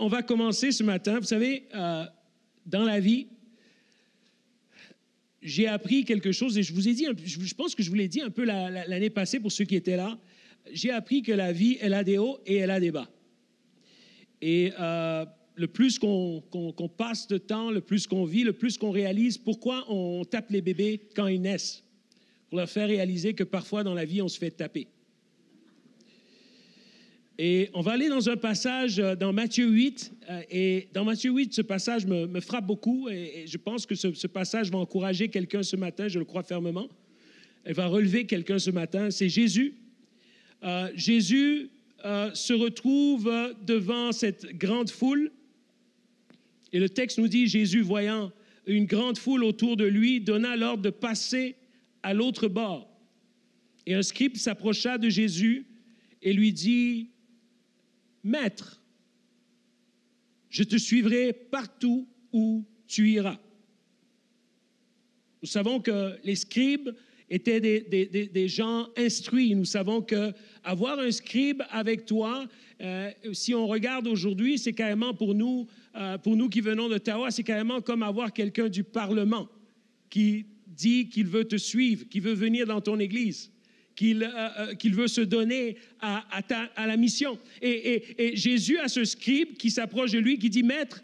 on va commencer ce matin. Vous savez, dans la vie, j'ai appris quelque chose et je vous ai dit, je pense que je vous l'ai dit un peu l'année passée pour ceux qui étaient là. J'ai appris que la vie, elle a des hauts et elle a des bas. Et le plus qu'on passe de temps, le plus qu'on vit, le plus qu'on réalise pourquoi on tape les bébés quand ils naissent. Pour leur faire réaliser que parfois dans la vie, on se fait taper. Et on va aller dans un passage dans Matthieu 8. Et dans Matthieu 8, ce passage me frappe beaucoup. Et je pense que ce passage va encourager quelqu'un ce matin, je le crois fermement. Elle va relever quelqu'un ce matin. C'est Jésus. Jésus se retrouve devant cette grande foule. Et le texte nous dit, Jésus, voyant une grande foule autour de lui, donna l'ordre de passer à l'autre bord. Et un scribe s'approcha de Jésus et lui dit, « Maître, je te suivrai partout où tu iras. » Nous savons que les scribes étaient des gens instruits. Nous savons qu'avoir un scribe avec toi, si on regarde aujourd'hui, c'est carrément pour nous qui venons d'Ottawa, c'est carrément comme avoir quelqu'un du Parlement qui dit qu'il veut te suivre, qu'il veut venir dans ton église, qu'il veut se donner à la mission. Et Jésus a ce scribe qui s'approche de lui, qui dit, « Maître,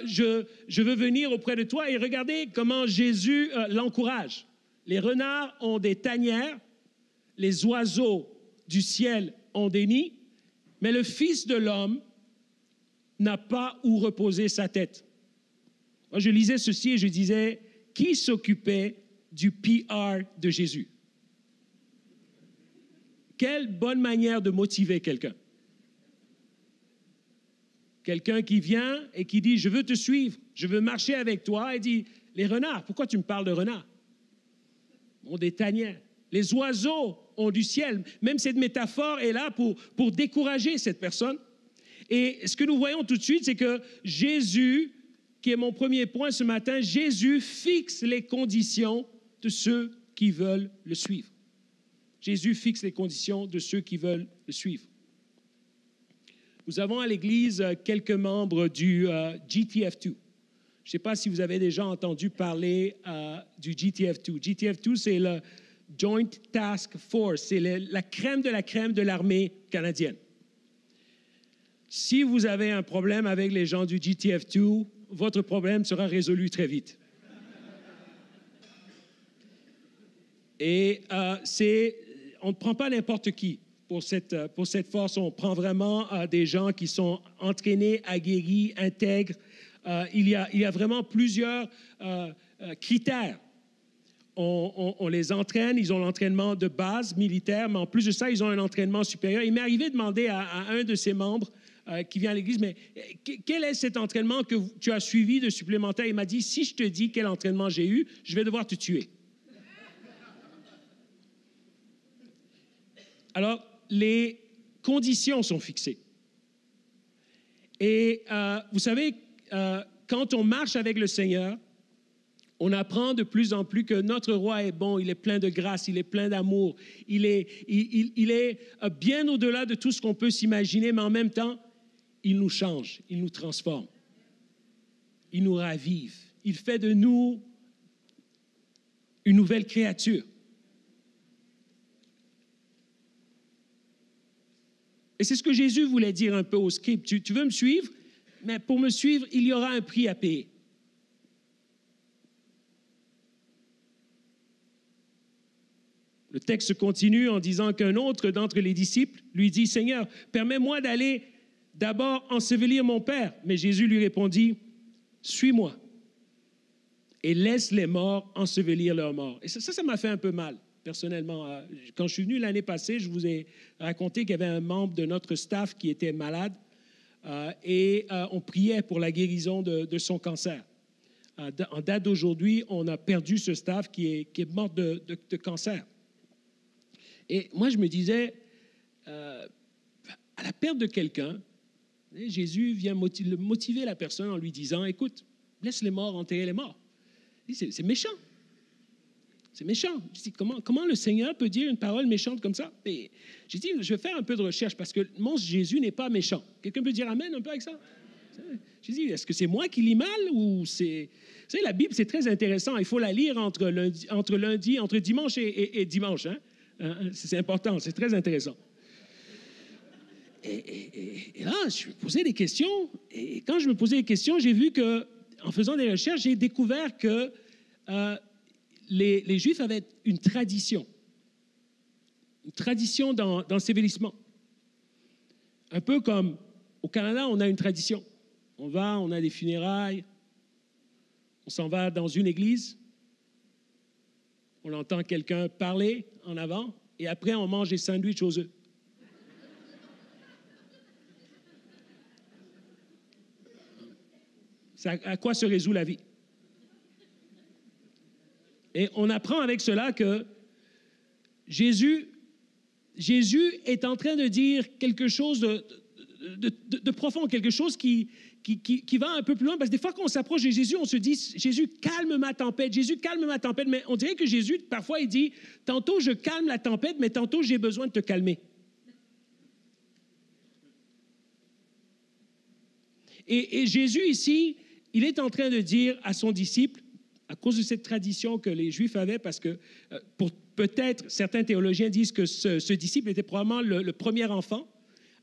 je veux venir auprès de toi. » Et regardez comment Jésus l'encourage. Les renards ont des tanières, les oiseaux du ciel ont des nids, mais le Fils de l'homme n'a pas où reposer sa tête. Moi, je lisais ceci et je disais, qui s'occupait du PR de Jésus? Quelle bonne manière de motiver quelqu'un. Quelqu'un qui vient et qui dit, je veux te suivre, je veux marcher avec toi, et dit, les renards, pourquoi tu me parles de renards? Ont des tanières. Les oiseaux ont du ciel. Même cette métaphore est là pour décourager cette personne. Et ce que nous voyons tout de suite, c'est que Jésus, qui est mon premier point ce matin, Jésus fixe les conditions de ceux qui veulent le suivre. Jésus fixe les conditions de ceux qui veulent le suivre. Nous avons à l'Église quelques membres du GTF2. Je ne sais pas si vous avez déjà entendu parler du GTF2. GTF2, c'est le Joint Task Force. C'est la crème de l'armée canadienne. Si vous avez un problème avec les gens du GTF2, votre problème sera résolu très vite. Et on ne prend pas n'importe qui pour cette force. On prend vraiment des gens qui sont entraînés, aguerris, intègres. Il y a vraiment plusieurs critères. On les entraîne, ils ont l'entraînement de base militaire, mais en plus de ça, ils ont un entraînement supérieur. Il m'est arrivé de demander à un de ses membres qui vient à l'Église, mais quel est cet entraînement que tu as suivi de supplémentaire? Il m'a dit, si je te dis quel entraînement j'ai eu, je vais devoir te tuer. Alors, les conditions sont fixées. Et vous savez, quand on marche avec le Seigneur, on apprend de plus en plus que notre roi est bon, il est plein de grâce, il est plein d'amour, il est bien au-delà de tout ce qu'on peut s'imaginer, mais en même temps, il nous change, il nous transforme, il nous ravive, il fait de nous une nouvelle créature. Et c'est ce que Jésus voulait dire un peu aux scribes. Tu veux me suivre, mais pour me suivre, il y aura un prix à payer. Le texte continue en disant qu'un autre d'entre les disciples lui dit, « Seigneur, permets-moi d'aller d'abord ensevelir mon Père. » Mais Jésus lui répondit, « Suis-moi et laisse les morts ensevelir leurs morts. » Et ça m'a fait un peu mal, personnellement. Quand je suis venu l'année passée, je vous ai raconté qu'il y avait un membre de notre staff qui était malade et on priait pour la guérison de son cancer. En date d'aujourd'hui, on a perdu ce staff qui est mort de cancer. Et moi, je me disais, à la perte de quelqu'un, Jésus vient motiver la personne en lui disant, « Écoute, laisse les morts enterrer les morts. » C'est méchant. C'est méchant. Je dis, comment le Seigneur peut dire une parole méchante comme ça? Et j'ai dit, je vais faire un peu de recherche parce que mon Jésus n'est pas méchant. Quelqu'un peut dire amen un peu avec ça? J'ai dit, est-ce que c'est moi qui lis mal ou c'est... Vous savez, la Bible, c'est très intéressant. Il faut la lire entre dimanche et dimanche. Hein? C'est important, c'est très intéressant. Et là, je me posais des questions. Et quand je me posais des questions, j'ai vu que, en faisant des recherches, j'ai découvert que les Juifs avaient une tradition dans l'ensevelissement. Un peu comme au Canada, on a une tradition. On a des funérailles, on s'en va dans une église, on entend quelqu'un parler en avant, et après, on mange des sandwichs aux œufs. À quoi se résout la vie? Et on apprend avec cela que Jésus est en train de dire quelque chose de profond, quelque chose qui va un peu plus loin. Parce que des fois, quand on s'approche de Jésus, on se dit, Jésus, calme ma tempête. Jésus, calme ma tempête. Mais on dirait que Jésus, parfois, il dit, tantôt je calme la tempête, mais tantôt j'ai besoin de te calmer. Et Jésus, ici, il est en train de dire à son disciple, à cause de cette tradition que les Juifs avaient, parce que peut-être certains théologiens disent que ce disciple était probablement le premier enfant.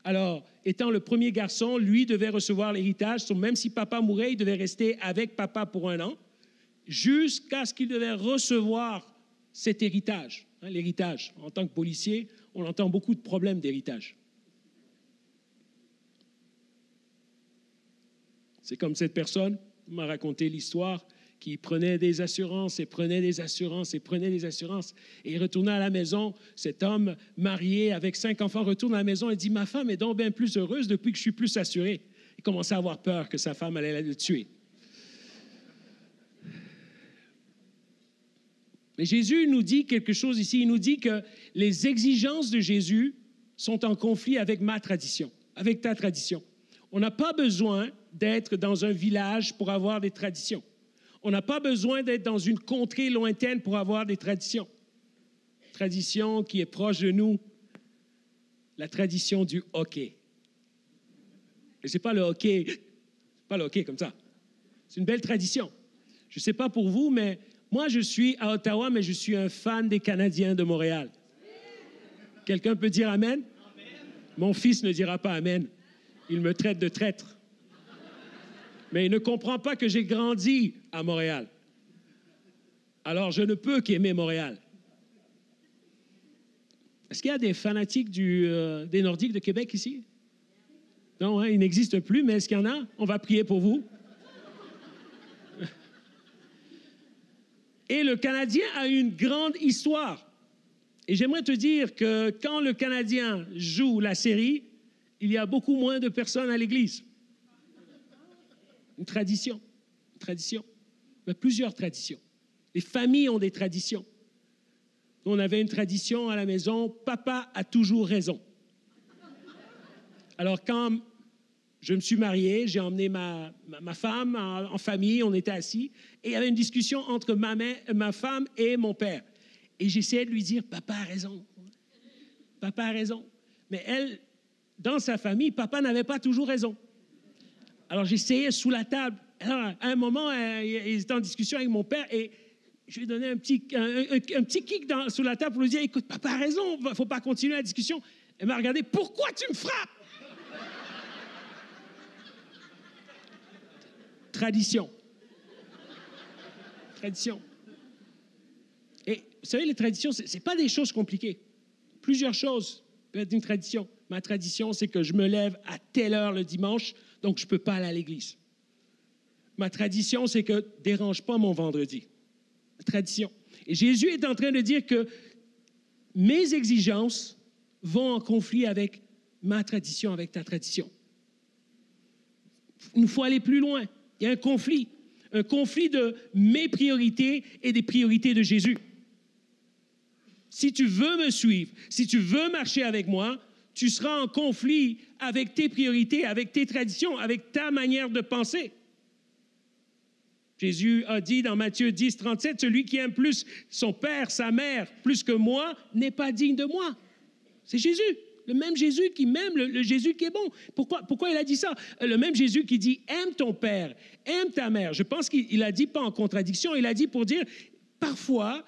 Alors, étant le premier garçon, lui devait recevoir l'héritage. Même si papa mourait, il devait rester avec papa pour 1 an, jusqu'à ce qu'il devait recevoir cet héritage. Hein, l'héritage. En tant que policier, on entend beaucoup de problèmes d'héritage. C'est comme cette personne m'a raconté l'histoire, qui prenait des assurances et prenait des assurances et prenait des assurances. Et il retournait à la maison, cet homme marié avec 5 enfants retourne à la maison et dit, ma femme est donc bien plus heureuse depuis que je suis plus assuré. Il commençait à avoir peur que sa femme allait le tuer. Mais Jésus nous dit quelque chose ici. Il nous dit que les exigences de Jésus sont en conflit avec ma tradition, avec ta tradition. On n'a pas besoin d'être dans un village pour avoir des traditions. On n'a pas besoin d'être dans une contrée lointaine pour avoir des traditions. Tradition qui est proche de nous, la tradition du hockey. Et ce n'est pas le hockey, comme ça. C'est une belle tradition. Je ne sais pas pour vous, mais moi, je suis à Ottawa, mais je suis un fan des Canadiens de Montréal. Quelqu'un peut dire amen? Mon fils ne dira pas amen. Il me traite de traître. Mais il ne comprend pas que j'ai grandi à Montréal. Alors, je ne peux qu'aimer Montréal. Est-ce qu'il y a des fanatiques des Nordiques de Québec ici? Non, hein, ils n'existent plus, mais est-ce qu'il y en a? On va prier pour vous. Et le Canadien a une grande histoire. Et j'aimerais te dire que quand le Canadien joue la série, il y a beaucoup moins de personnes à l'église. Une tradition. Il y a plusieurs traditions. Les familles ont des traditions. Nous, on avait une tradition à la maison, papa a toujours raison. Alors, quand je me suis marié, j'ai emmené ma femme en famille, on était assis, et il y avait une discussion entre ma femme et mon père. Et j'essayais de lui dire, papa a raison. Papa a raison. Mais elle, dans sa famille, papa n'avait pas toujours raison. Alors, j'essayais sous la table. Alors, à un moment, il était en discussion avec mon père et je lui ai donné un petit kick sous la table pour lui dire, écoute, papa a raison, il ne faut pas continuer la discussion. Elle m'a regardé, pourquoi tu me frappes? Tradition. Et vous savez, les traditions, ce n'est pas des choses compliquées. Plusieurs choses peuvent être une tradition. Ma tradition, c'est que je me lève à telle heure le dimanche, donc je ne peux pas aller à l'église. Ma tradition, c'est que dérange pas mon vendredi. Tradition. Et Jésus est en train de dire que mes exigences vont en conflit avec ma tradition, avec ta tradition. Il nous faut aller plus loin. Il y a un conflit de mes priorités et des priorités de Jésus. Si tu veux me suivre, si tu veux marcher avec moi, tu seras en conflit avec tes priorités, avec tes traditions, avec ta manière de penser. Jésus a dit dans Matthieu 10, 37, « Celui qui aime plus son père, sa mère, plus que moi, n'est pas digne de moi. » C'est Jésus, Le même Jésus qui m'aime, le Jésus qui est bon. Pourquoi il a dit ça? Le même Jésus qui dit, aime ton père, aime ta mère. Je pense qu'il a dit pas en contradiction, il a dit pour dire, parfois,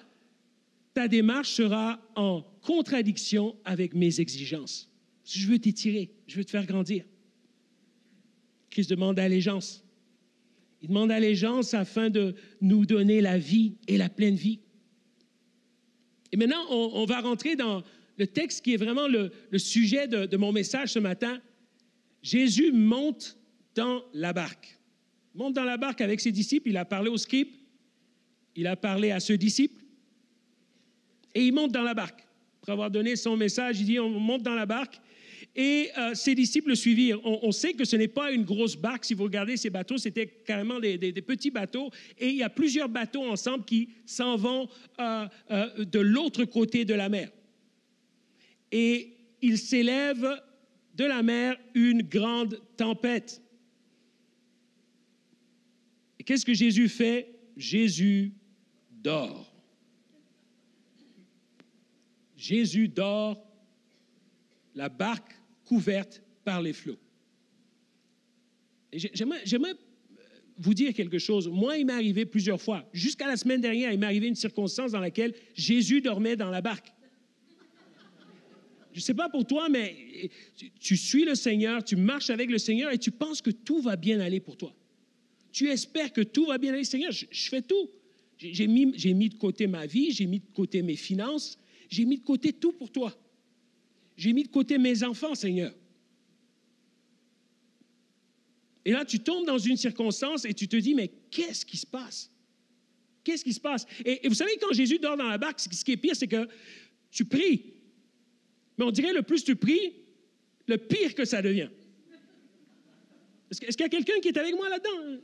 ta démarche sera en contradiction avec mes exigences. Je veux t'étirer, je veux te faire grandir. Christ demande allégeance. Il demande allégeance afin de nous donner la vie et la pleine vie. Et maintenant, on va rentrer dans le texte qui est vraiment le sujet de mon message ce matin. Jésus monte dans la barque. Il monte dans la barque avec ses disciples. Il a parlé aux scribes. Il a parlé à ce disciple. Et il monte dans la barque. Après avoir donné son message, il dit, on monte dans la barque. Et ses disciples le suivirent. On sait que ce n'est pas une grosse barque. Si vous regardez ces bateaux, c'était carrément des petits bateaux. Et il y a plusieurs bateaux ensemble qui s'en vont de l'autre côté de la mer. Et il s'élève de la mer une grande tempête. Et qu'est-ce que Jésus fait? Jésus dort. Jésus dort, la barque couverte par les flots. Et j'aimerais vous dire quelque chose. Moi, il m'est arrivé plusieurs fois. Jusqu'à la semaine dernière, il m'est arrivé une circonstance dans laquelle Jésus dormait dans la barque. Je ne sais pas pour toi, mais tu suis le Seigneur, tu marches avec le Seigneur et tu penses que tout va bien aller pour toi. Tu espères que tout va bien aller. Seigneur, je fais tout. J'ai mis de côté ma vie, j'ai mis de côté mes finances, j'ai mis de côté tout pour toi. J'ai mis de côté mes enfants, Seigneur. Et là, tu tombes dans une circonstance et tu te dis, mais qu'est-ce qui se passe? Qu'est-ce qui se passe? Et vous savez, quand Jésus dort dans la barque, ce qui est pire, c'est que tu pries. Mais on dirait, le plus tu pries, le pire que ça devient. Est-ce qu'il y a quelqu'un qui est avec moi là-dedans?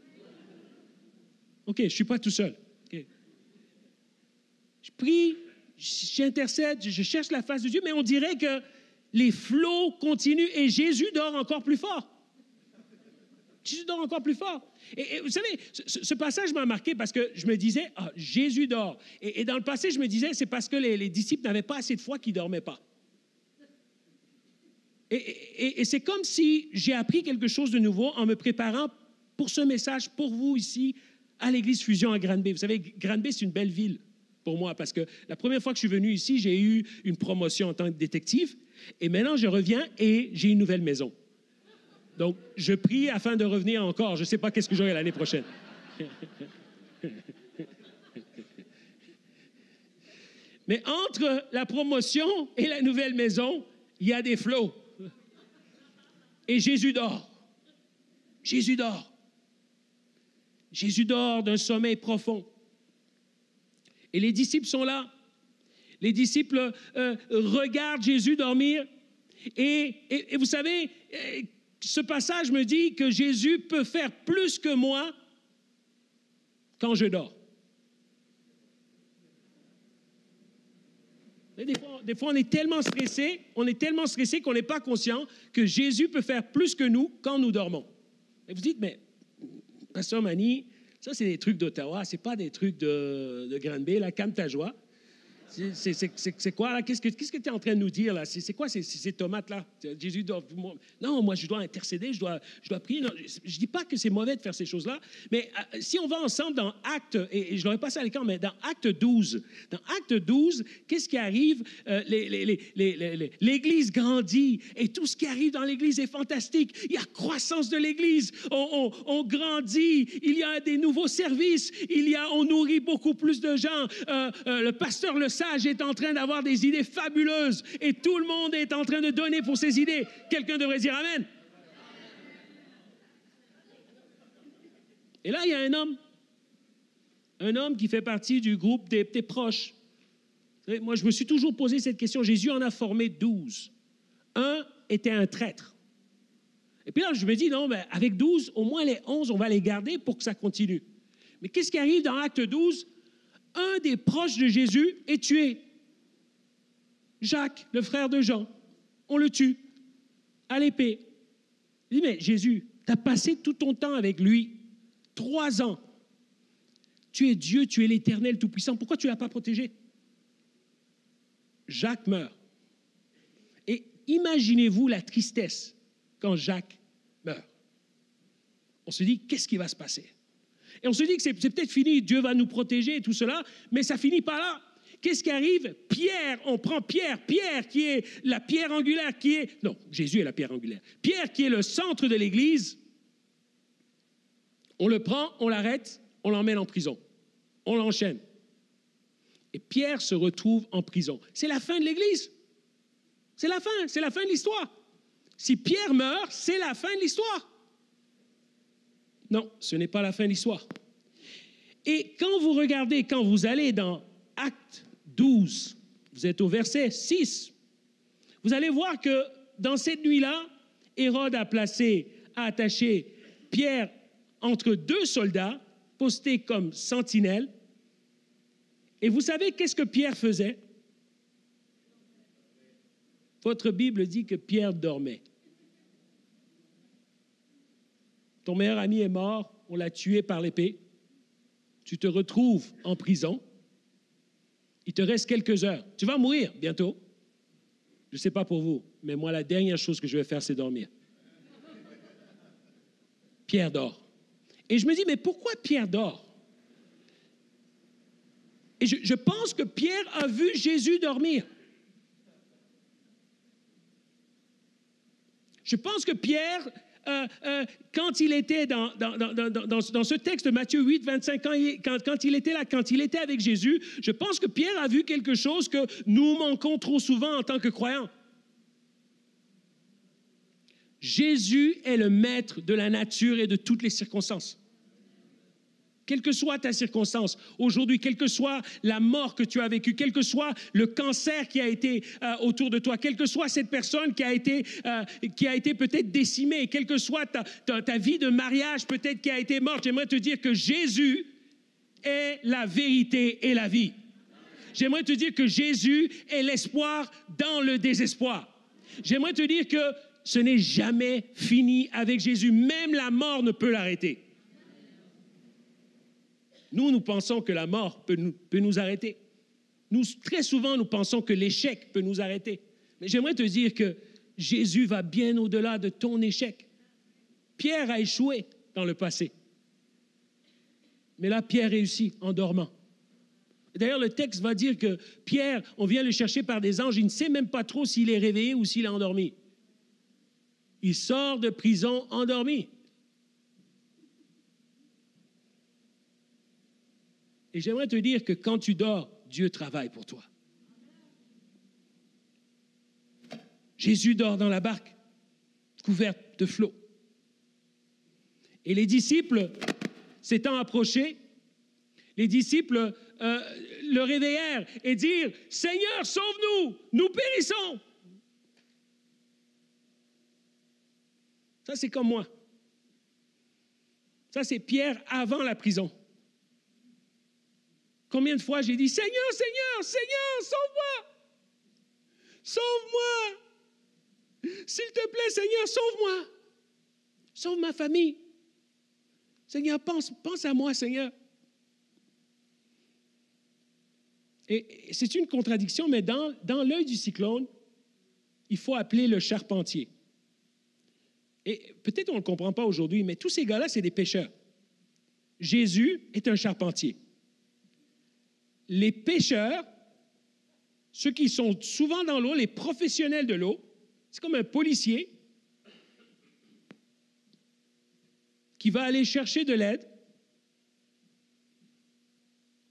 OK, je ne suis pas tout seul. Okay. Je prie, j'intercède, je cherche la face de Dieu, mais on dirait que les flots continuent et Jésus dort encore plus fort. Jésus dort encore plus fort. Et vous savez, ce passage m'a marqué parce que je me disais, Jésus dort. Et dans le passé, je me disais, c'est parce que les disciples n'avaient pas assez de foi qu'ils ne dormaient pas. Et c'est comme si j'ai appris quelque chose de nouveau en me préparant pour ce message, pour vous ici, à l'Église Fusion à Granby. Vous savez, Granby, c'est une belle ville pour moi parce que la première fois que je suis venu ici, j'ai eu une promotion en tant que détective et maintenant, je reviens et j'ai une nouvelle maison. Donc, je prie afin de revenir encore. Je ne sais pas qu'est-ce que j'aurai l'année prochaine. Mais entre la promotion et la nouvelle maison, il y a des flots. Et Jésus dort. Jésus dort. Jésus dort d'un sommeil profond. Et les disciples sont là. Les disciples regardent Jésus dormir. Et vous savez, ce passage me dit que Jésus peut faire plus que moi quand je dors. Des fois, on est tellement stressé qu'on n'est pas conscient que Jésus peut faire plus que nous quand nous dormons. Et vous dites, mais Pasteur Manny, ça c'est des trucs d'Ottawa, c'est pas des trucs de Granby, là, calme ta joie. C'est quoi, là? Qu'est-ce que tu es en train de nous dire, là? C'est quoi ces tomates-là? Jésus doit... Non, moi, je dois intercéder, je dois prier. Non, je ne dis pas que c'est mauvais de faire ces choses-là, mais si on va ensemble dans Actes, et je l'aurais passé à l'écran, mais dans Acte 12, qu'est-ce qui arrive? L'Église grandit, et tout ce qui arrive dans l'Église est fantastique. Il y a croissance de l'Église, on grandit, il y a des nouveaux services, on nourrit beaucoup plus de gens. Le pasteur Le Sage est en train d'avoir des idées fabuleuses et tout le monde est en train de donner pour ses idées. Quelqu'un devrait dire Amen. Et là, il y a un homme qui fait partie du groupe des proches. Moi, je me suis toujours posé cette question. Jésus en a formé 12. Un était un traître. Et puis là, je me dis, non, mais avec 12, au moins les 11, on va les garder pour que ça continue. Mais qu'est-ce qui arrive dans Acte 12? Un des proches de Jésus est tué. Jacques, le frère de Jean, on le tue à l'épée. Il dit, mais Jésus, tu as passé tout ton temps avec lui, 3 ans. Tu es Dieu, tu es l'Éternel Tout-Puissant. Pourquoi tu ne l'as pas protégé? Jacques meurt. Et imaginez-vous la tristesse quand Jacques meurt. On se dit, qu'est-ce qui va se passer? Et on se dit que c'est peut-être fini, Dieu va nous protéger et tout cela, mais ça finit pas là. Qu'est-ce qui arrive? Pierre, on prend Pierre qui est la pierre angulaire, non, Jésus est la pierre angulaire. Pierre qui est le centre de l'Église, on le prend, on l'arrête, on l'emmène en prison. On l'enchaîne. Et Pierre se retrouve en prison. C'est la fin de l'Église. C'est la fin de l'histoire. Si Pierre meurt, c'est la fin de l'histoire. Non, ce n'est pas la fin de l'histoire. Et quand vous regardez, quand vous allez dans Actes 12, vous êtes au verset 6, vous allez voir que dans cette nuit-là, Hérode a attaché Pierre entre deux soldats postés comme sentinelles. Et vous savez qu'est-ce que Pierre faisait? Votre Bible dit que Pierre dormait. Ton meilleur ami est mort, on l'a tué par l'épée. Tu te retrouves en prison. Il te reste quelques heures. Tu vas mourir bientôt. Je ne sais pas pour vous, mais moi, la dernière chose que je vais faire, c'est dormir. Pierre dort. Et je me dis, mais pourquoi Pierre dort? Et je pense que Pierre a vu Jésus dormir. Je pense que Pierre, quand il était dans ce texte de Matthieu 8, 25, quand il était là, quand il était avec Jésus, je pense que Pierre a vu quelque chose que nous manquons trop souvent en tant que croyants. Jésus est le maître de la nature et de toutes les circonstances. Quelle que soit ta circonstance, aujourd'hui, quelle que soit la mort que tu as vécue, quel que soit le cancer qui a été autour de toi, quelle que soit cette personne qui a été peut-être décimée, quelle que soit ta vie de mariage peut-être qui a été morte, j'aimerais te dire que Jésus est la vérité et la vie. J'aimerais te dire que Jésus est l'espoir dans le désespoir. J'aimerais te dire que ce n'est jamais fini avec Jésus. Même la mort ne peut l'arrêter. Nous pensons que la mort peut nous arrêter. Très souvent, nous pensons que l'échec peut nous arrêter. Mais j'aimerais te dire que Jésus va bien au-delà de ton échec. Pierre a échoué dans le passé. Mais là, Pierre réussit en dormant. D'ailleurs, le texte va dire que Pierre, on vient le chercher par des anges. Il ne sait même pas trop s'il est réveillé ou s'il est endormi. Il sort de prison endormi. Et j'aimerais te dire que quand tu dors, Dieu travaille pour toi. Jésus dort dans la barque, couverte de flots. Et les disciples, s'étant approchés, les disciples le réveillèrent et dirent, « Seigneur, sauve-nous, nous périssons. » Ça, c'est comme moi. Ça, c'est Pierre avant la prison. Combien de fois j'ai dit, « Seigneur, Seigneur, Seigneur, sauve-moi! Sauve-moi! S'il te plaît, Seigneur, sauve-moi! Sauve ma famille! Seigneur, pense à moi, Seigneur! » Et c'est une contradiction, mais dans l'œil du cyclone, il faut appeler le charpentier. Et peut-être on ne le comprend pas aujourd'hui, mais tous ces gars-là, c'est des pêcheurs. Jésus est un charpentier. Les pêcheurs, ceux qui sont souvent dans l'eau, les professionnels de l'eau, c'est comme un policier qui va aller chercher de l'aide,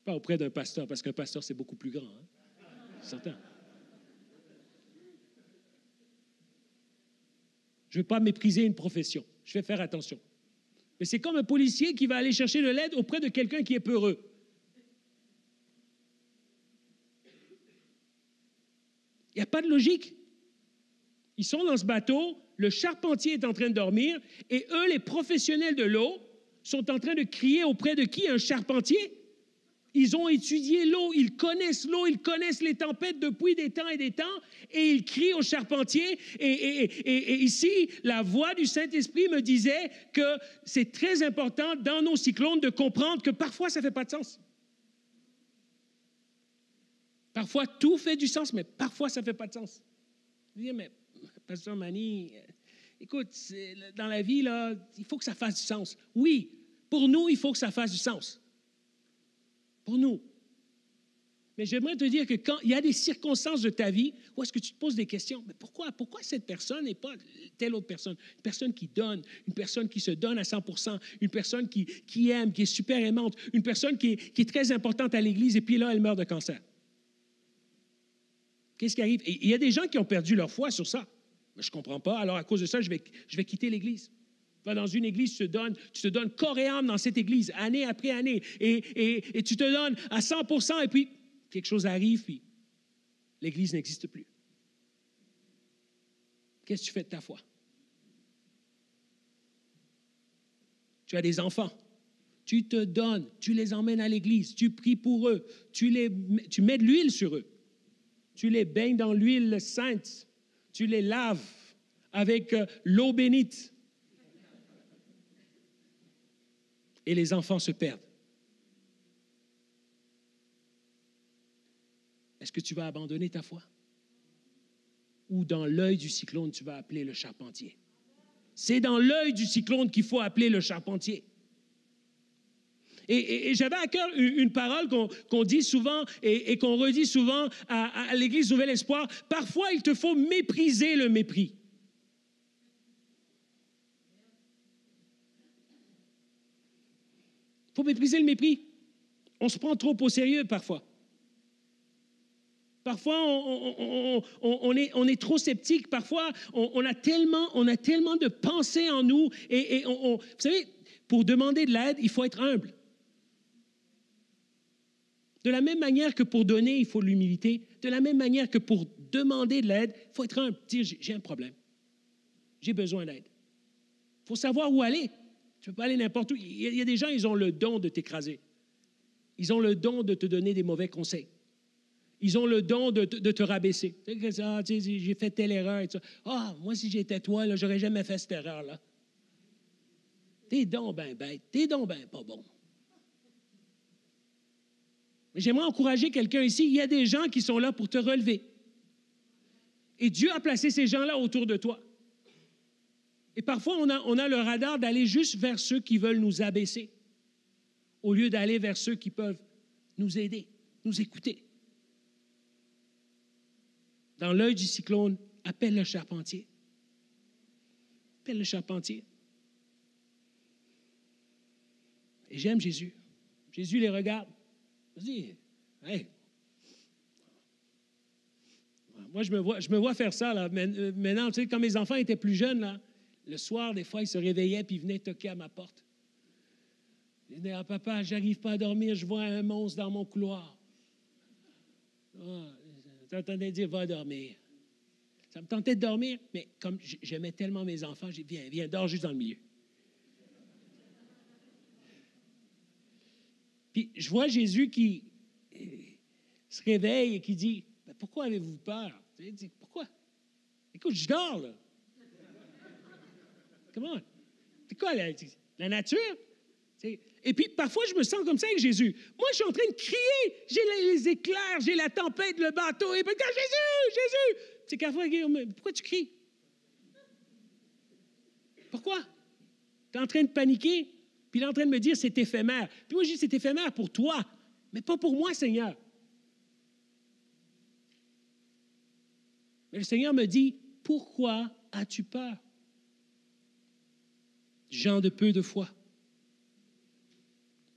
pas auprès d'un pasteur, parce qu'un pasteur, c'est beaucoup plus grand, hein? Certain. Je ne veux pas mépriser une profession, je vais faire attention. Mais c'est comme un policier qui va aller chercher de l'aide auprès de quelqu'un qui est peureux. Il n'y a pas de logique. Ils sont dans ce bateau, le charpentier est en train de dormir, et eux, les professionnels de l'eau, sont en train de crier auprès de qui? Un charpentier? Ils ont étudié l'eau, ils connaissent l'eau, ils connaissent les tempêtes depuis des temps et des temps, et ils crient au charpentier. Et ici, la voix du Saint-Esprit me disait que c'est très important dans nos cyclones de comprendre que parfois, ça ne fait pas de sens. Parfois, tout fait du sens, mais parfois, ça ne fait pas de sens. Je dis, mais Pasteur Manny, écoute, dans la vie, là, il faut que ça fasse du sens. Oui, pour nous, il faut que ça fasse du sens. Pour nous. Mais j'aimerais te dire que quand il y a des circonstances de ta vie où est-ce que tu te poses des questions, mais pourquoi cette personne n'est pas telle autre personne? Une personne qui donne, une personne qui se donne à 100%, une personne qui aime, qui est super aimante, une personne qui est très importante à l'Église, et puis là, elle meurt de cancer. Qu'est-ce qui arrive? Et il y a des gens qui ont perdu leur foi sur ça. Mais je ne comprends pas. Alors, à cause de ça, je vais quitter l'Église. Tu vas dans une église, tu te donnes corps et âme dans cette église, année après année, et tu te donnes à 100%, et puis quelque chose arrive, puis l'Église n'existe plus. Qu'est-ce que tu fais de ta foi? Tu as des enfants. Tu te donnes, tu les emmènes à l'Église, tu pries pour eux, tu mets de l'huile sur eux. Tu les baignes dans l'huile sainte, tu les laves avec l'eau bénite. Et les enfants se perdent. Est-ce que tu vas abandonner ta foi? Ou dans l'œil du cyclone, tu vas appeler le charpentier? C'est dans l'œil du cyclone qu'il faut appeler le charpentier. Et j'avais à cœur une parole qu'on dit souvent et qu'on redit souvent à l'Église Nouvel Espoir. Parfois, il te faut mépriser le mépris. Il faut mépriser le mépris. On se prend trop au sérieux parfois. Parfois, on est trop sceptique. Parfois, on a tellement de pensées en nous. Vous savez, pour demander de l'aide, il faut être humble. De la même manière que pour donner, il faut l'humilité. De la même manière que pour demander de l'aide, il faut être humble. Dire, j'ai un problème. J'ai besoin d'aide. Il faut savoir où aller. Tu ne peux pas aller n'importe où. Il y a des gens, ils ont le don de t'écraser. Ils ont le don de te donner des mauvais conseils. Ils ont le don de te rabaisser. Ah, j'ai fait telle erreur. Et ah, moi, si j'étais toi, je n'aurais jamais fait cette erreur-là. T'es donc ben bête. T'es donc ben pas bon. Mais j'aimerais encourager quelqu'un ici. Il y a des gens qui sont là pour te relever. Et Dieu a placé ces gens-là autour de toi. Et parfois, on a le radar d'aller juste vers ceux qui veulent nous abaisser, au lieu d'aller vers ceux qui peuvent nous aider, nous écouter. Dans l'œil du cyclone, appelle le charpentier. Appelle le charpentier. Et j'aime Jésus. Jésus les regarde. Il dit, hey. Moi, je me vois faire ça. Là. Maintenant, tu sais, quand mes enfants étaient plus jeunes, là, le soir, des fois, ils se réveillaient et ils venaient toquer à ma porte. Ils disaient, ah, papa, j'arrive pas à dormir, je vois un monstre dans mon couloir. J'entendais dire, va dormir. Ça me tentait de dormir, mais comme j'aimais tellement mes enfants, j'ai dit, viens, dors juste dans le milieu. Puis je vois Jésus qui se réveille et qui dit, pourquoi avez-vous peur? Il dit, pourquoi? Écoute, je dors, là. Comment? C'est quoi la nature? Et puis, parfois, je me sens comme ça avec Jésus. Moi, je suis en train de crier. J'ai les éclairs, j'ai la tempête, le bateau. Et puis, Jésus! C'est qu'à fois, pourquoi tu cries? Pourquoi? Tu es en train de paniquer, puis il est en train de me dire, c'est éphémère. Puis moi, je dis, c'est éphémère pour toi, mais pas pour moi, Seigneur. Mais le Seigneur me dit, pourquoi as-tu peur? Gens de peu de foi.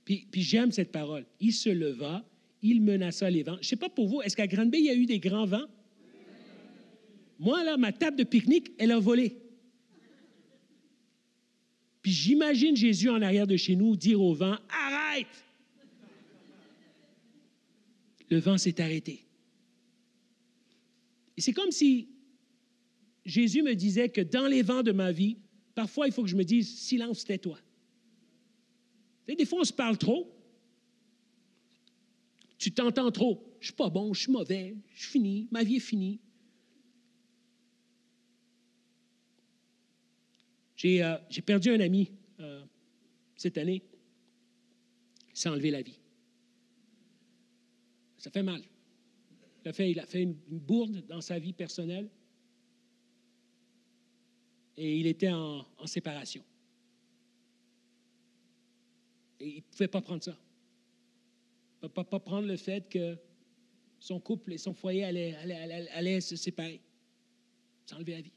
Puis j'aime cette parole. Il se leva, il menaça les vents. Je ne sais pas pour vous, est-ce qu'à Granby, il y a eu des grands vents? Moi, là, ma table de pique-nique, elle a volé. Puis j'imagine Jésus en arrière de chez nous dire au vent, arrête! Le vent s'est arrêté. Et c'est comme si Jésus me disait que dans les vents de ma vie, parfois, il faut que je me dise, silence, tais-toi. Des fois, on se parle trop. Tu t'entends trop. Je ne suis pas bon, je suis mauvais, je suis fini, ma vie est finie. J'ai perdu un ami cette année. Il s'est enlevé la vie. Ça fait mal. Il a fait une bourde dans sa vie personnelle. Et il était en séparation. Et il ne pouvait pas prendre ça. Il ne pouvait pas prendre le fait que son couple et son foyer allaient se séparer, s'enlever la vie.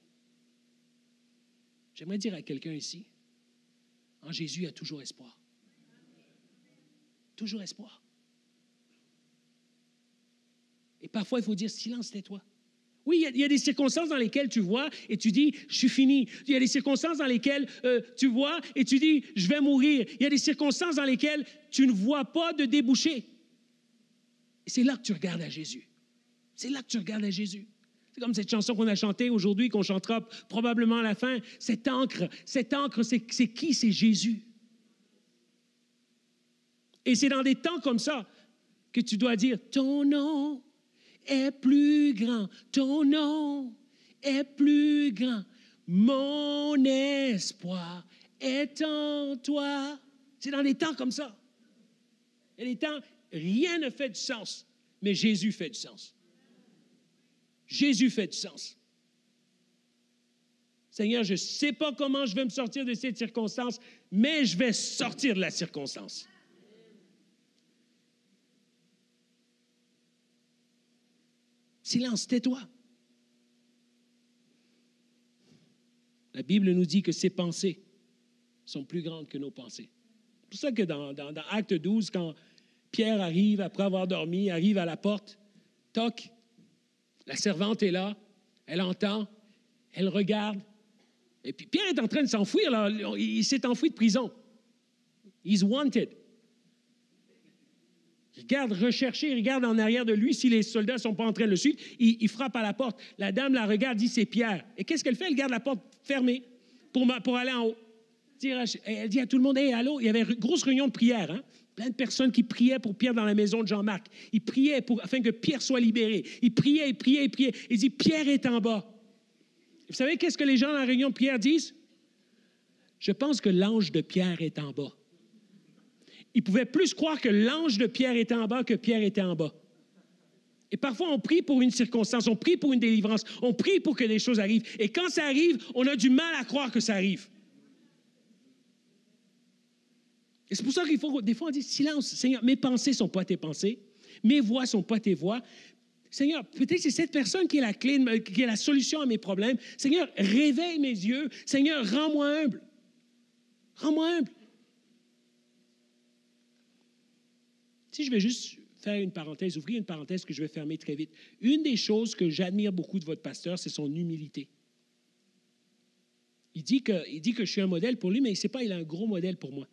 J'aimerais dire à quelqu'un ici, en Jésus, il y a toujours espoir. Toujours espoir. Et parfois, il faut dire, silence, tais-toi. Oui, il y a des circonstances dans lesquelles tu vois et tu dis, je suis fini. Il y a des circonstances dans lesquelles tu vois et tu dis, je vais mourir. Il y a des circonstances dans lesquelles tu ne vois pas de débouché. Et c'est là que tu regardes à Jésus. C'est là que tu regardes à Jésus. C'est comme cette chanson qu'on a chantée aujourd'hui, qu'on chantera probablement à la fin. Cette encre, c'est qui? C'est Jésus. Et c'est dans des temps comme ça que tu dois dire, ton nom est plus grand, ton nom est plus grand, mon espoir est en toi. C'est dans des temps comme ça. Il y a des temps, rien ne fait du sens, mais Jésus fait du sens. Jésus fait du sens. Seigneur, je ne sais pas comment je vais me sortir de cette circonstance, mais je vais sortir de la circonstance. Silence, tais-toi. La Bible nous dit que ses pensées sont plus grandes que nos pensées. C'est pour ça que dans Acte 12, quand Pierre arrive, après avoir dormi, arrive à la porte, toc, la servante est là, elle entend, elle regarde. Et puis Pierre est en train de s'enfuir, là. Il s'est enfui de prison. He's wanted. Il regarde rechercher, il regarde en arrière de lui si les soldats ne sont pas en train de le suivre. Il frappe à la porte. La dame la regarde, dit c'est Pierre. Et qu'est-ce qu'elle fait? Elle garde la porte fermée pour aller en haut. Elle dit à tout le monde, hey, allô, il y avait une grosse réunion de prière, hein? Plein de personnes qui priaient pour Pierre dans la maison de Jean-Marc. Ils priaient afin que Pierre soit libéré. Ils priaient. Il dit, Pierre est en bas. Vous savez qu'est-ce que les gens dans la réunion de prière disent? Je pense que l'ange de Pierre est en bas. Ils pouvaient plus croire que l'ange de Pierre était en bas que Pierre était en bas. Et parfois, on prie pour une circonstance, on prie pour une délivrance, on prie pour que des choses arrivent. Et quand ça arrive, on a du mal à croire que ça arrive. Et c'est pour ça qu'il faut, des fois, on dit, silence, Seigneur, mes pensées ne sont pas tes pensées, mes voix ne sont pas tes voix. Seigneur, peut-être c'est cette personne qui est la clé, qui est la solution à mes problèmes. Seigneur, réveille mes yeux. Seigneur, rends-moi humble. Rends-moi humble. Si je vais juste faire une parenthèse, ouvrir une parenthèse que je vais fermer très vite. Une des choses que j'admire beaucoup de votre pasteur, c'est son humilité. Il dit que je suis un modèle pour lui, mais il ne sait pas, il a un gros modèle pour moi.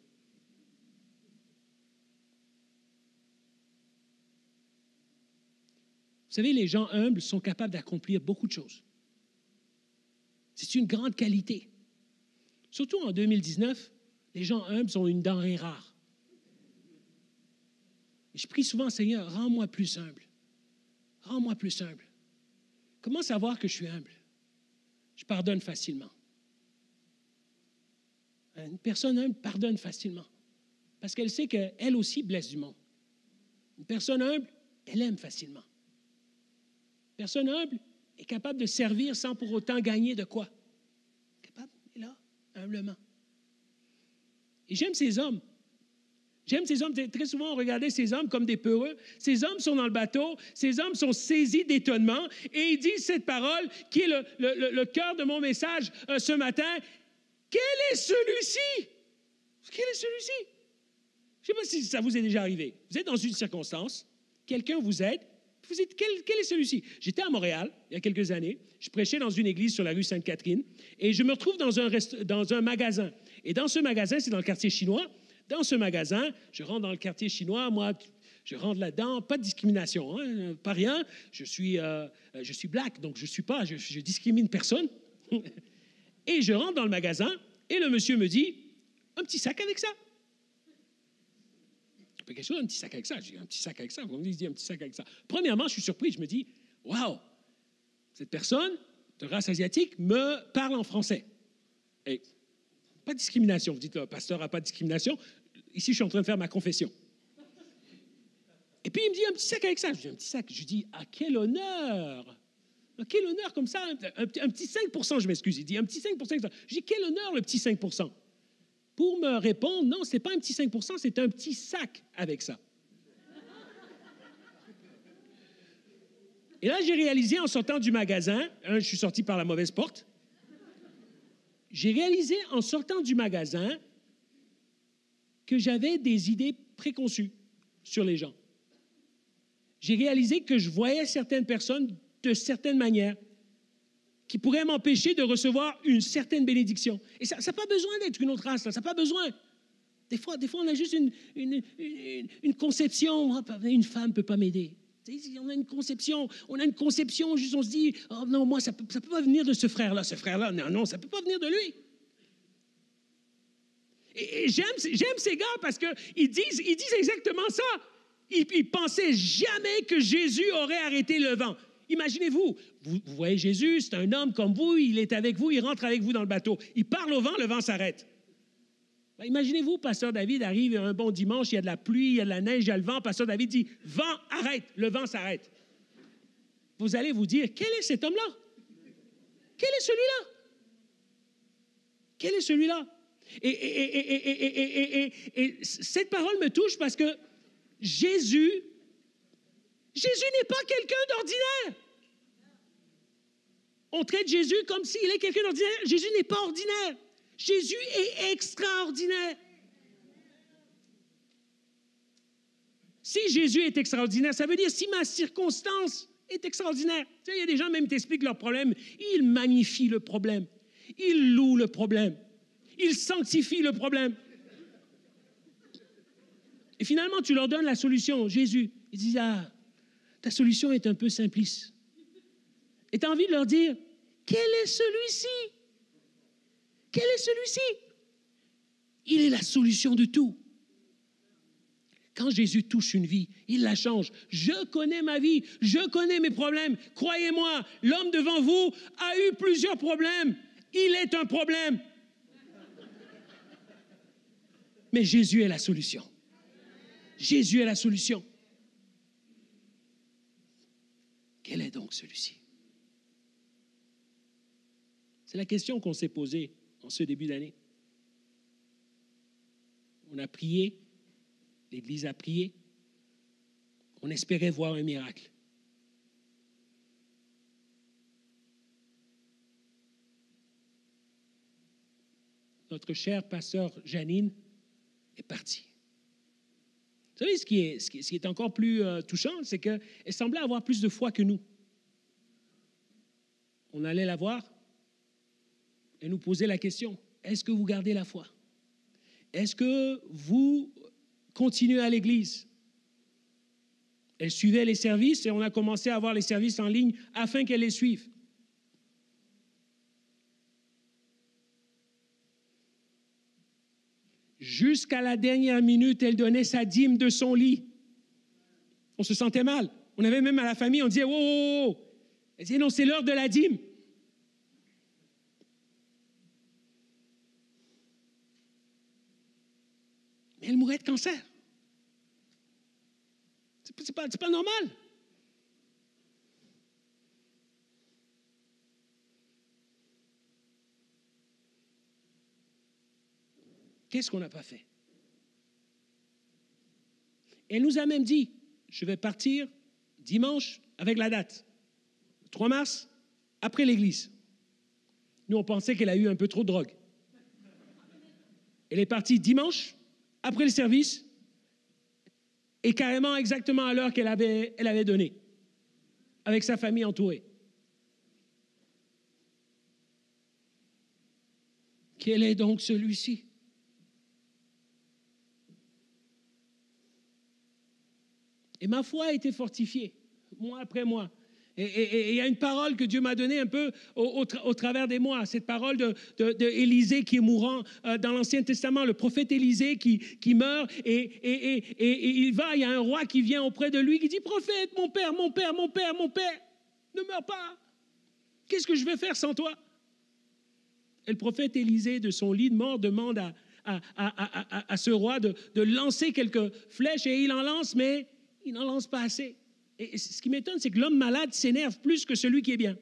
Vous savez, les gens humbles sont capables d'accomplir beaucoup de choses. C'est une grande qualité. Surtout en 2019, les gens humbles sont une denrée rare. Je prie souvent, Seigneur, rends-moi plus humble. Rends-moi plus humble. Comment savoir que je suis humble? Je pardonne facilement. Une personne humble pardonne facilement parce qu'elle sait qu'elle aussi blesse du monde. Une personne humble, elle aime facilement. Une personne humble est capable de servir sans pour autant gagner de quoi? Capable, et là, humblement. Et j'aime ces hommes. J'aime ces hommes. Très souvent, on regardait ces hommes comme des peureux. Ces hommes sont dans le bateau. Ces hommes sont saisis d'étonnement. Et ils disent cette parole qui est le cœur de mon message ce matin. Quel est celui-ci? Quel est celui-ci? Je ne sais pas si ça vous est déjà arrivé. Vous êtes dans une circonstance. Quelqu'un vous aide. Vous dites, quel est celui-ci? J'étais à Montréal, il y a quelques années. Je prêchais dans une église sur la rue Sainte-Catherine. Et je me retrouve dans un magasin. Et dans ce magasin, c'est dans le quartier chinois. Dans ce magasin, je rentre dans le quartier chinois, moi, je rentre là-dedans, pas de discrimination, hein, pas rien. Je suis black, donc je discrimine personne. Et je rentre dans le magasin, et le monsieur me dit, un petit sac avec ça. Quelque chose, un petit sac avec ça. Je dis, un petit sac avec ça. Vous me dites, un petit sac avec ça. Premièrement, je suis surpris, je me dis, waouh, cette personne de race asiatique me parle en français. Et pas de discrimination. Vous dites, le pasteur n'a pas de discrimination. Ici, je suis en train de faire ma confession. Et puis, il me dit, un petit sac avec ça. Je dis, un petit sac. Je dis, à quel honneur! Quel honneur comme ça, un petit 5 je m'excuse, il dit, un petit 5 J'ai dit, quel honneur le petit 5 Pour me répondre, non, ce n'est pas un petit 5 c'est un petit sac avec ça. Et là, j'ai réalisé en sortant du magasin, je suis sorti par la mauvaise porte, j'ai réalisé en sortant du magasin que j'avais des idées préconçues sur les gens. J'ai réalisé que je voyais certaines personnes de certaines manières qui pourraient m'empêcher de recevoir une certaine bénédiction. Et ça n'a pas besoin d'être une autre race, ça n'a pas besoin. Des fois, on a juste une conception, une femme ne peut pas m'aider. On a une conception, juste on se dit, oh non, moi, ça peut pas venir de ce frère-là. Ce frère-là, non, ça ne peut pas venir de lui. Et j'aime ces gars parce qu'ils disent exactement ça. Ils pensaient jamais que Jésus aurait arrêté le vent. Imaginez-vous, vous voyez Jésus, c'est un homme comme vous, il est avec vous, il rentre avec vous dans le bateau. Il parle au vent, le vent s'arrête. Imaginez-vous, Pasteur David arrive un bon dimanche, il y a de la pluie, il y a de la neige, il y a le vent. Pasteur David dit, vent, arrête, le vent s'arrête. Vous allez vous dire, quel est cet homme-là? Quel est celui-là? Quel est celui-là? Et cette parole me touche parce que Jésus n'est pas quelqu'un d'ordinaire. On traite Jésus comme s'il est quelqu'un d'ordinaire. Jésus n'est pas ordinaire. Jésus est extraordinaire. Si Jésus est extraordinaire, ça veut dire si ma circonstance est extraordinaire. Tu sais, il y a des gens même qui t'expliquent leur problème. Ils magnifient le problème. Ils louent le problème. Ils sanctifient le problème. Et finalement, tu leur donnes la solution, Jésus. Ils disent, ah, ta solution est un peu simpliste. Et tu as envie de leur dire, quel est celui-ci? Quel est celui-ci? Il est la solution de tout. Quand Jésus touche une vie, il la change. Je connais ma vie, je connais mes problèmes. Croyez-moi, l'homme devant vous a eu plusieurs problèmes. Il est un problème. Mais Jésus est la solution. Jésus est la solution. Quel est donc celui-ci? C'est la question qu'on s'est posée en ce début d'année. On a prié, l'Église a prié, on espérait voir un miracle. Notre chère pasteur Janine est partie. Vous savez, ce qui est encore plus touchant, c'est qu'elle semblait avoir plus de foi que nous. On allait la voir et nous poser la question, est-ce que vous gardez la foi? Est-ce que vous continuez à l'Église? Elle suivait les services et on a commencé à avoir les services en ligne afin qu'elle les suive. Jusqu'à la dernière minute, elle donnait sa dîme de son lit. On se sentait mal. On avait même à la famille, on disait, oh, oh, oh. Elle disait, non, c'est l'heure de la dîme. Mais elle mourait de cancer. C'est pas normal. Qu'est-ce qu'on n'a pas fait? Elle nous a même dit, je vais partir dimanche avec la date. 3 mars, après l'église. Nous, on pensait qu'elle a eu un peu trop de drogue. Elle est partie dimanche, après le service, et carrément exactement à l'heure qu'elle avait donnée, avec sa famille entourée. Quel est donc celui-ci? Et ma foi a été fortifiée, mois après mois. Et il y a une parole que Dieu m'a donnée un peu au travers des mois, cette parole de Élisée qui est mourant dans l'Ancien Testament, le prophète Élisée qui meurt et il y a un roi qui vient auprès de lui qui dit, prophète, mon père, ne meurs pas. Qu'est-ce que je vais faire sans toi? Et le prophète Élisée, de son lit de mort, demande à ce roi de lancer quelques flèches et il en lance, mais il n'en lance pas assez. Et ce qui m'étonne, c'est que l'homme malade s'énerve plus que celui qui est bien.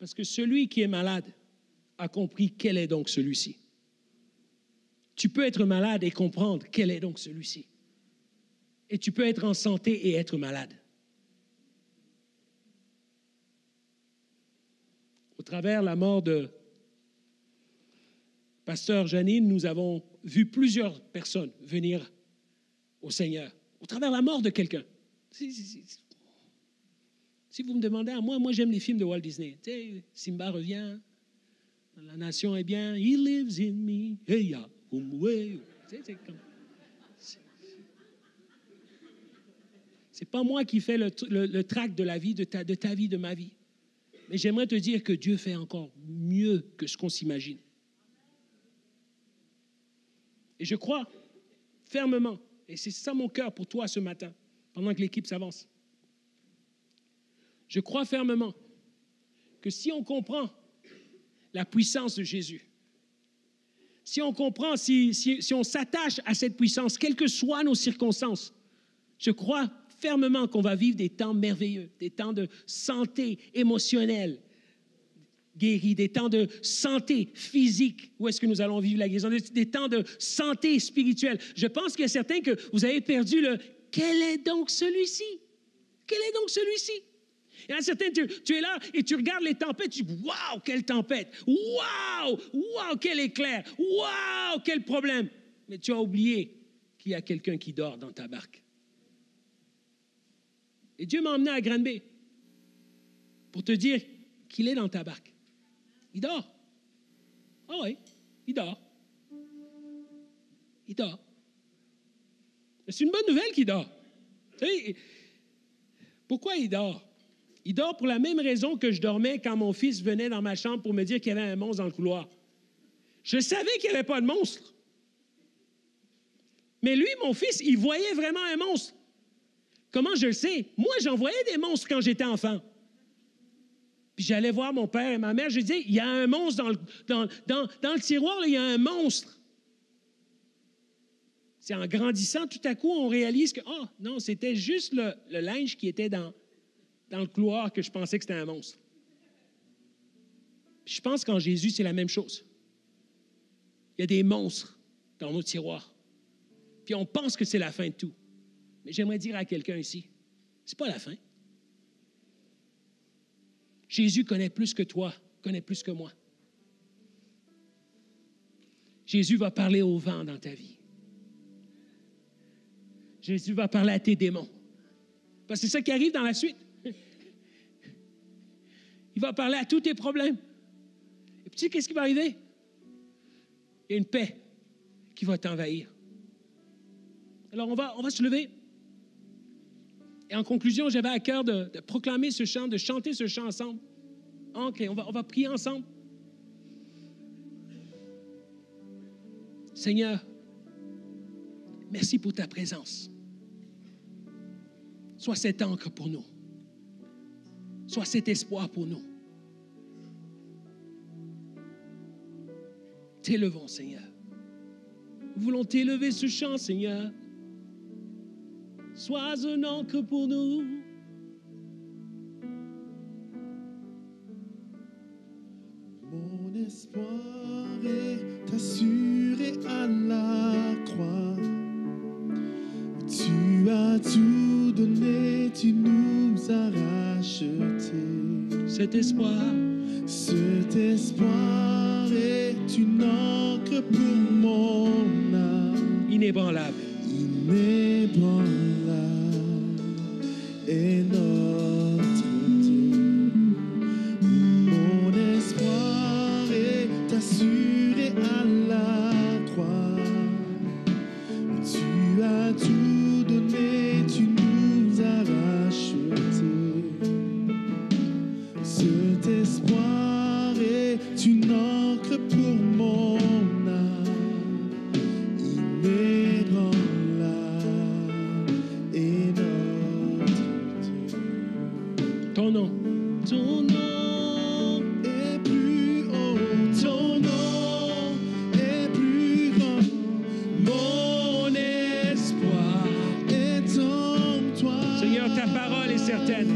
Parce que celui qui est malade a compris quel est donc celui-ci. Tu peux être malade et comprendre quel est donc celui-ci. Et tu peux être en santé et être malade. Au travers de la mort de Pasteur Janine, nous avons vu plusieurs personnes venir au Seigneur. Au travers de la mort de quelqu'un. Si vous me demandez à moi j'aime les films de Walt Disney. Tu sais, Simba revient, la nation est bien, He lives in me, hey ya, c'est comme... C'est pas moi qui fais le tract de la vie, de ta vie, de ma vie. Mais j'aimerais te dire que Dieu fait encore mieux que ce qu'on s'imagine. Et je crois fermement, et c'est ça mon cœur pour toi ce matin, pendant que l'équipe s'avance. Je crois fermement que si on comprend la puissance de Jésus, si on comprend, si on s'attache à cette puissance, quelles que soient nos circonstances, je crois fermement qu'on va vivre des temps merveilleux, des temps de santé émotionnelle guérie, des temps de santé physique, où est-ce que nous allons vivre la guérison, des temps de santé spirituelle. Je pense qu'il y a certains que vous avez perdu le « quel est donc celui-ci? Quel est donc celui-ci? » Il y en a certains, tu es là et tu regardes les tempêtes, tu dis « Waouh, quelle tempête! Waouh! Waouh, quel éclair! Waouh, quel problème! » Mais tu as oublié qu'il y a quelqu'un qui dort dans ta barque. Et Dieu m'a emmené à Granby pour te dire qu'il est dans ta barque. Il dort. Ah oui, il dort. Il dort. C'est une bonne nouvelle qu'il dort. Tu sais, pourquoi il dort? Il dort pour la même raison que je dormais quand mon fils venait dans ma chambre pour me dire qu'il y avait un monstre dans le couloir. Je savais qu'il n'y avait pas de monstre. Mais lui, mon fils, il voyait vraiment un monstre. Comment je le sais? Moi, j'en voyais des monstres quand j'étais enfant. Puis j'allais voir mon père et ma mère, je disais, il y a un monstre dans le tiroir, là, il y a un monstre. C'est en grandissant, tout à coup, on réalise que, oh, non, c'était juste le linge qui était dans le couloir que je pensais que c'était un monstre. Puis je pense qu'en Jésus, c'est la même chose. Il y a des monstres dans nos tiroirs. Puis on pense que c'est la fin de tout. Mais j'aimerais dire à quelqu'un ici, c'est pas la fin. Jésus connaît plus que toi, connaît plus que moi. Jésus va parler au vent dans ta vie. Jésus va parler à tes démons. Parce que c'est ça qui arrive dans la suite. Il va parler à tous tes problèmes. Et puis tu sais, qu'est-ce qui va arriver? Il y a une paix qui va t'envahir. Alors, on va se lever. Et en conclusion, j'avais à cœur de proclamer ce chant, de chanter ce chant ensemble. OK, on va prier ensemble. Seigneur, merci pour ta présence. Sois cette encre pour nous. Sois cet espoir pour nous. T'élevons, Seigneur. Nous voulons t'élever ce chant, Seigneur. Sois un encre pour nous. Mon espoir est assuré à la croix. Tu as tout donné, tu nous as rachetés. Cet espoir est une encre pour mon âme. inébranlable. Inébranlable est notre Dieu. Mon espoir est assuré à la croix. Tu as tout donné, tu nous as rachetés. Cet espoir est une encre pour mon âme. Inébranlable est notre Dieu. Ton nom. Ton nom est plus haut, ton nom est plus grand. Mon espoir est en toi. Seigneur, ta parole est certaine.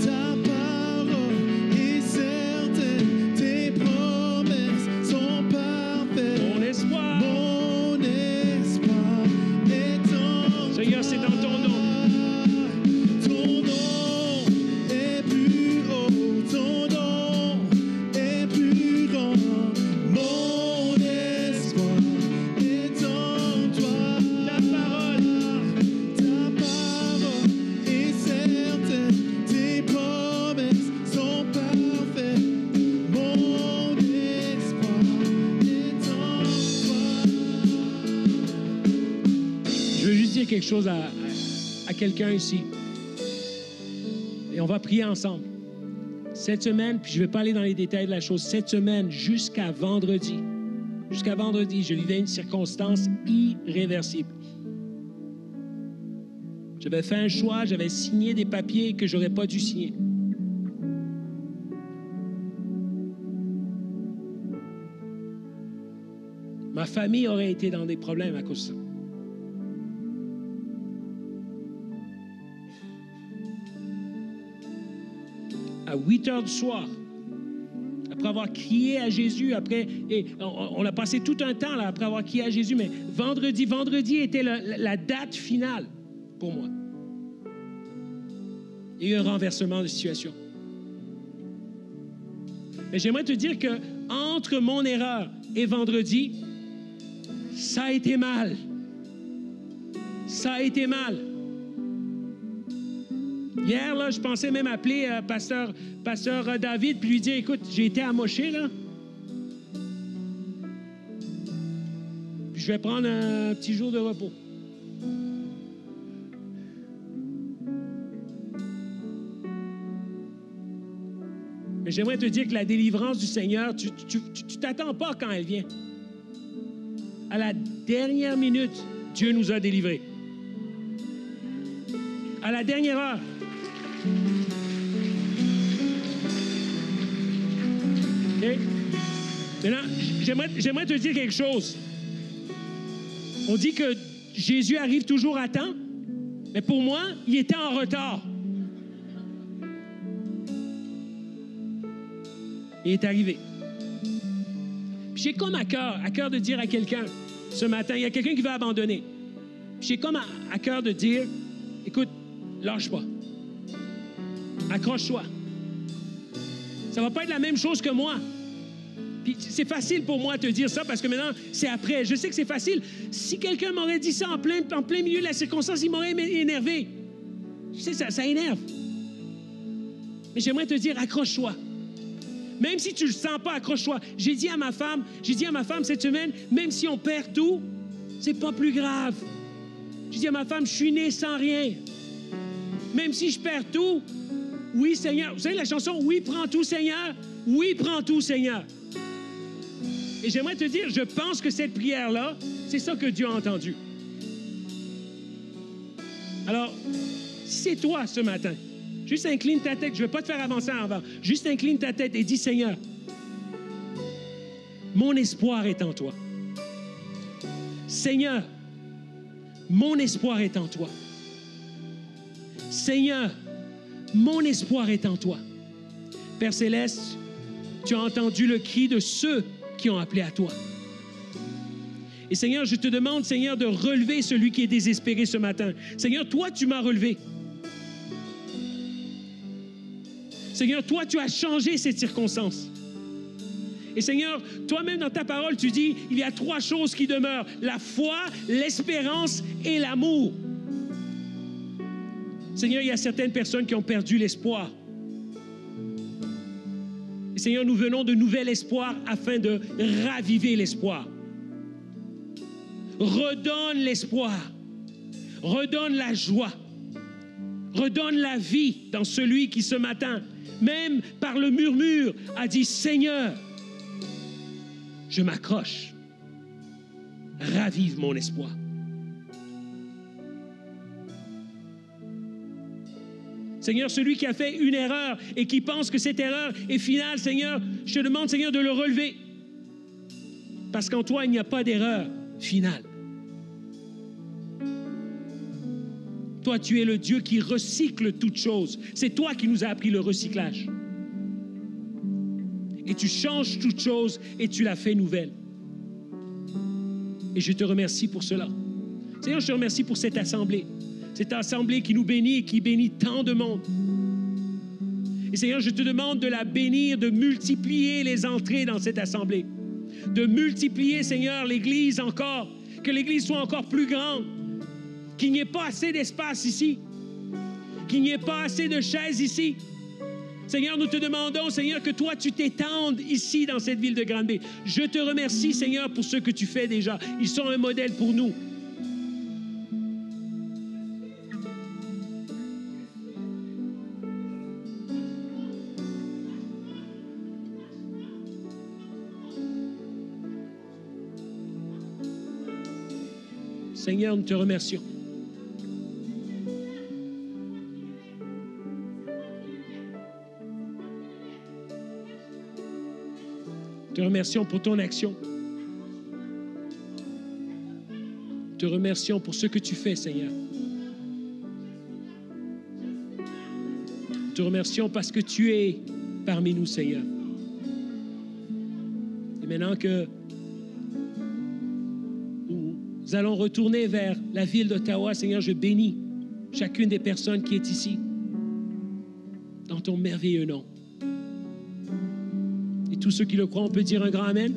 Ta parole est certaine. dire quelque chose à quelqu'un ici. Et on va prier ensemble. Cette semaine, puis je ne vais pas aller dans les détails de la chose, cette semaine jusqu'à vendredi, je vivais une circonstance irréversible. J'avais fait un choix, j'avais signé des papiers que je n'aurais pas dû signer. Ma famille aurait été dans des problèmes à cause de ça. À 8 heures du soir, après avoir crié à Jésus, on a passé tout un temps là, après avoir crié à Jésus, mais vendredi était la date finale pour moi. Il y a eu un renversement de situation. Mais j'aimerais te dire que entre mon erreur et vendredi, ça a été mal. Ça a été mal. Hier, là, je pensais même appeler pasteur David puis lui dire, écoute, j'ai été amoché, là. Puis je vais prendre un petit jour de repos. Mais j'aimerais te dire que la délivrance du Seigneur, tu t'attends pas quand elle vient. À la dernière minute, Dieu nous a délivrés. À la dernière heure. Okay? Maintenant, j'aimerais te dire quelque chose. On dit que Jésus arrive toujours à temps, mais pour moi, il était en retard. Il est arrivé. Puis j'ai comme à cœur de dire à quelqu'un ce matin, il y a quelqu'un qui va abandonner. Puis j'ai comme à cœur de dire, écoute, lâche pas. Accroche-toi. Ça va pas être la même chose que moi. Puis c'est facile pour moi de te dire ça parce que maintenant, c'est après. Je sais que c'est facile. Si quelqu'un m'aurait dit ça en plein milieu de la circonstance, il m'aurait énervé. Je sais, ça énerve. Mais j'aimerais te dire, accroche-toi. Même si tu ne le sens pas, accroche-toi. J'ai dit à ma femme cette semaine, même si on perd tout, c'est pas plus grave. J'ai dit à ma femme, je suis né sans rien. Même si je perds tout, oui, Seigneur. Vous savez la chanson, oui, prends tout, Seigneur. Oui, prends tout, Seigneur. Et j'aimerais te dire, je pense que cette prière-là, c'est ça que Dieu a entendu. Alors, si c'est toi ce matin, juste incline ta tête. Je ne vais pas te faire avancer en avant. Juste incline ta tête et dis, Seigneur, mon espoir est en toi. Seigneur, mon espoir est en toi. Seigneur, mon espoir est en toi. Père Céleste, tu as entendu le cri de ceux qui ont appelé à toi. Et Seigneur, je te demande, Seigneur, de relever celui qui est désespéré ce matin. Seigneur, toi, tu m'as relevé. Seigneur, toi, tu as changé cette circonstance. Et Seigneur, toi-même dans ta parole, tu dis, il y a 3 choses qui demeurent. La foi, l'espérance et l'amour. Seigneur, il y a certaines personnes qui ont perdu l'espoir. Et Seigneur, nous venons de nouvel espoir afin de raviver l'espoir. Redonne l'espoir. Redonne la joie. Redonne la vie dans celui qui ce matin, même par le murmure, a dit, Seigneur, je m'accroche. Ravive mon espoir. Seigneur, celui qui a fait une erreur et qui pense que cette erreur est finale, Seigneur, je te demande, Seigneur, de le relever. Parce qu'en toi, il n'y a pas d'erreur finale. Toi, tu es le Dieu qui recycle toutes choses. C'est toi qui nous as appris le recyclage. Et tu changes toutes choses et tu la fais nouvelle. Et je te remercie pour cela. Seigneur, je te remercie pour cette assemblée. Cette assemblée qui nous bénit et qui bénit tant de monde. Et Seigneur, je te demande de la bénir, de multiplier les entrées dans cette assemblée. De multiplier, Seigneur, l'Église encore. Que l'Église soit encore plus grande. Qu'il n'y ait pas assez d'espace ici. Qu'il n'y ait pas assez de chaises ici. Seigneur, nous te demandons, Seigneur, que toi, tu t'étendes ici dans cette ville de Granby. Je te remercie, Seigneur, pour ce que tu fais déjà. Ils sont un modèle pour nous. Seigneur, nous te remercions. Te remercions pour ton action. Te remercions pour ce que tu fais, Seigneur. Te remercions parce que tu es parmi nous, Seigneur. Et maintenant que nous allons retourner vers la ville d'Ottawa, Seigneur, je bénis chacune des personnes qui est ici dans ton merveilleux nom. Et tous ceux qui le croient, on peut dire un grand amen.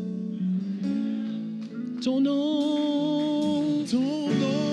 Ton nom, Ton nom